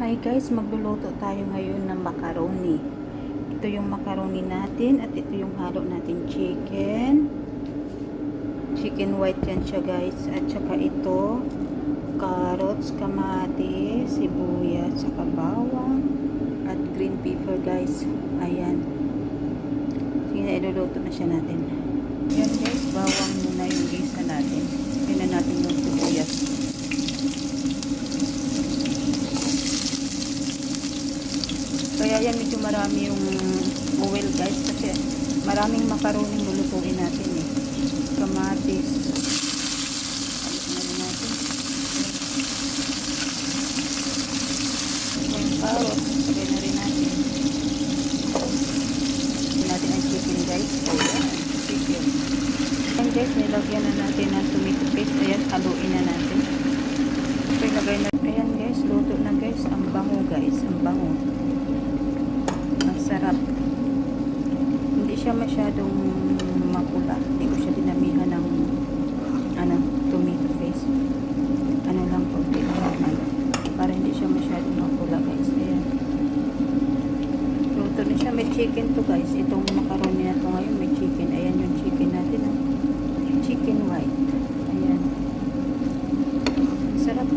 Hi guys, magluluto tayo ngayon ng macaroni. Ito yung macaroni natin at ito yung halo natin chicken. Chicken white yan siya guys. At saka ito, carrots, kamatis, sibuyas, saka bawang, at green pepper guys. Ayan. Sige na, iluluto na siya natin. Ayan guys, bawang muna yung gisa natin. Ayan na natin yung sibuyas. Kaya yan medyo marami yung oil guys kasi maraming macaroni lulutuin natin eh. Kamatis. Halit na natin. Yung carrots. Sabay na rin natin. Sabay natin ang chicken guys. Ayan. Chicken. Ayan guys, nilagyan na natin ng tomato paste. Ayan, haluin na natin. So, ilagay na. Ayan guys, luto na guys. Ang bango guys. Ang bango. Sarap. Hindi siya masyadong mapula. Hindi ko siya dinamihan ng tomato paste. Ano lang po, normal. Para hindi siya masyadong mapula guys. Ayan. Luto na siya. May chicken to guys. Itong macaroni na to ngayon may chicken. Ayan yung chicken natin. Chicken white. Ayan. Sarap.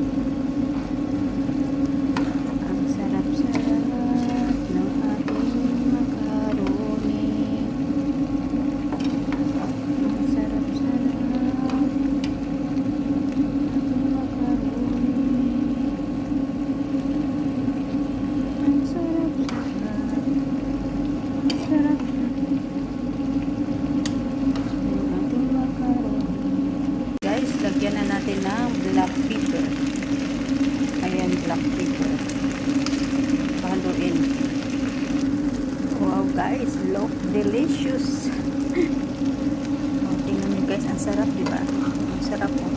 Guys, lagyan na natin ng black pepper. Ayan, black pepper. Haluin. Wow guys, look delicious. Oh, tingnan nyo guys, ang sarap diba? Ang sarap po.